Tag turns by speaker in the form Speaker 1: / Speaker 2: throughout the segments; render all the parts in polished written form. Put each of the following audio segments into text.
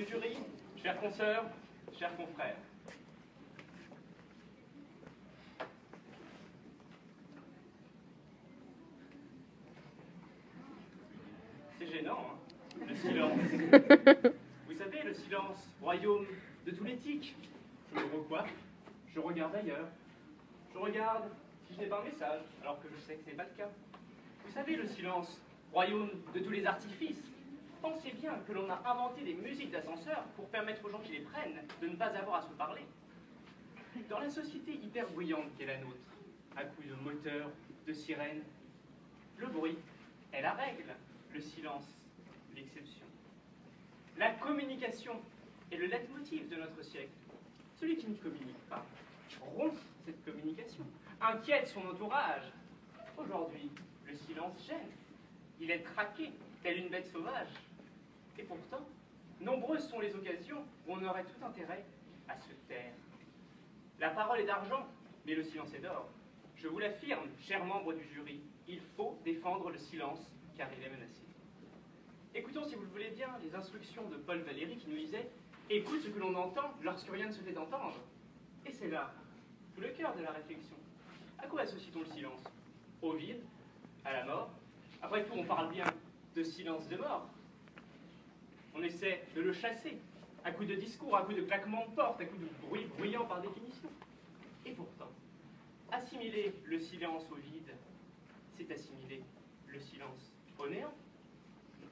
Speaker 1: du jury, chers consoeurs, chers confrères. C'est gênant, hein, le silence. Vous savez, le silence, royaume de tout l'éthique. Je me recoiffe, je regarde ailleurs. Je regarde si je n'ai pas un message, alors que je sais que ce n'est pas le cas. Vous savez, le silence, royaume de tous les artifices. Pensez bien que l'on a inventé des musiques d'ascenseur pour permettre aux gens qui les prennent de ne pas avoir à se parler. Dans la société hyper bruyante qu'est la nôtre, à coups de moteurs, de sirènes, le bruit est la règle, le silence l'exception. La communication est le leitmotiv de notre siècle. Celui qui ne communique pas rompt cette communication, inquiète son entourage. Aujourd'hui, le silence gêne. Il est traqué, tel une bête sauvage. Et pourtant, nombreuses sont les occasions où on aurait tout intérêt à se taire. La parole est d'argent, mais le silence est d'or. Je vous l'affirme, chers membres du jury, il faut défendre le silence, car il est menacé. Écoutons, si vous le voulez bien, les instructions de Paul Valéry qui nous disait « Écoute ce que l'on entend lorsque rien ne se fait entendre ». Et c'est là, tout le cœur de la réflexion. À quoi associe-t-on le silence? Au vide? À la mort? Après tout, on parle bien de silence de mort. On essaie de le chasser, à coups de discours, à coups de claquements de porte, à coups de bruit bruyant par définition. Et pourtant, assimiler le silence au vide, c'est assimiler le silence au néant.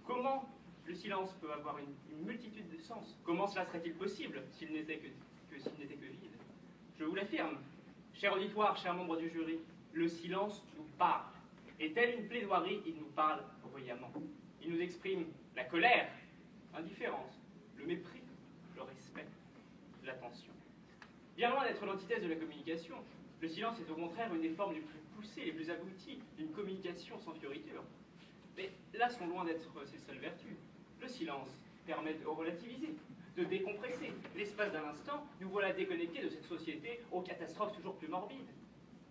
Speaker 1: Comment le silence peut avoir une multitude de sens? Comment cela serait-il possible s'il n'était que vide? Je vous l'affirme, cher auditoire, chers membres du jury, le silence nous parle. Et tel une plaidoirie, il nous parle bruyamment. Il nous exprime la colère, l'indifférence, le mépris, le respect, l'attention. Bien loin d'être l'antithèse de la communication, le silence est au contraire une des formes les plus poussées, les plus abouties d'une communication sans fioriture. Mais là sont loin d'être ses seules vertus. Le silence permet de relativiser, de décompresser. L'espace d'un instant, nous voilà déconnectés de cette société aux catastrophes toujours plus morbides.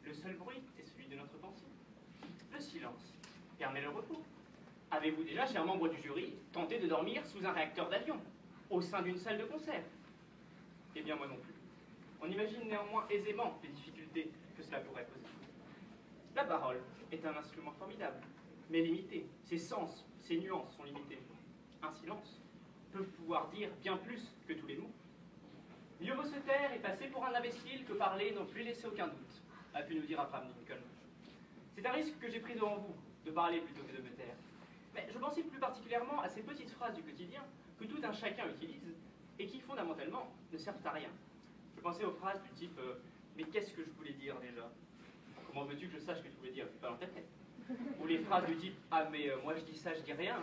Speaker 1: Le seul bruit est celui de notre pensée. Le silence permet le repos. Avez-vous déjà, chers membres du jury, tenté de dormir sous un réacteur d'avion, au sein d'une salle de concert? Eh bien, moi non plus. On imagine néanmoins aisément les difficultés que cela pourrait poser. La parole est un instrument formidable, mais limité. Ses sens, ses nuances sont limitées. Un silence peut pouvoir dire bien plus que tous les mots. Mieux vaut se taire et passer pour un imbécile que parler n'ont plus laissé aucun doute, a pu nous dire Abraham Lincoln. C'est un risque que j'ai pris devant vous, de parler plutôt que de me taire. Mais je pensais plus particulièrement à ces petites phrases du quotidien que tout un chacun utilise et qui, fondamentalement, ne servent à rien. Je pensais aux phrases du type mais qu'est-ce que je voulais dire déjà? Comment veux-tu que je sache ce que tu voulais dire? C'est pas dans ta tête. Ou les phrases du type ah mais moi je dis ça, je dis rien.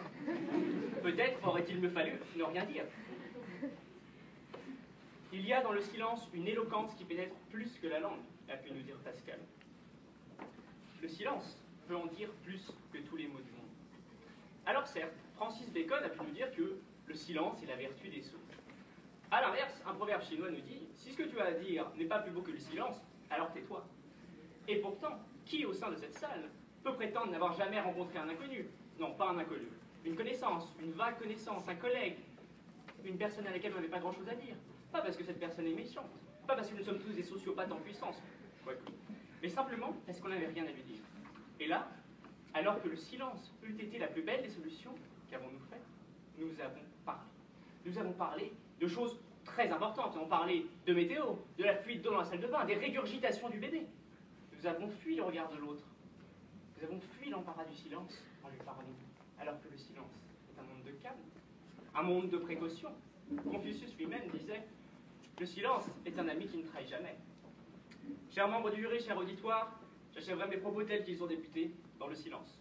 Speaker 1: Peut-être aurait-il me fallu ne rien dire. Il y a dans le silence une éloquence qui pénètre plus que la langue, a pu nous dire Pascal. Le silence peut en dire plus que tous les mots du monde. Alors certes, Francis Bacon a pu nous dire que le silence est la vertu des sots. A l'inverse, un proverbe chinois nous dit « Si ce que tu as à dire n'est pas plus beau que le silence, alors tais-toi ». Et pourtant, qui au sein de cette salle peut prétendre n'avoir jamais rencontré un inconnu? Non, pas un inconnu. Une connaissance, une vague connaissance, un collègue, une personne à laquelle on n'avait pas grand-chose à dire. Pas parce que cette personne est méchante, pas parce que nous sommes tous des sociopathes en puissance, quoique, mais simplement parce qu'on n'avait rien à lui dire. Et là, alors que le silence eût été la plus belle des solutions, qu'avons-nous fait? Nous avons parlé. Nous avons parlé de choses très importantes. On parlait de météo, de la fuite d'eau dans la salle de bain, des régurgitations du bébé. Nous avons fui le regard de l'autre. Nous avons fui l'embarras du silence en lui parlant, alors que le silence est un monde de calme, un monde de précaution. Confucius lui-même disait « Le silence est un ami qui ne trahit jamais ». Chers membres du jury, chers auditoires, j'achèverai mes propos tels qu'ils ont débuté dans le silence.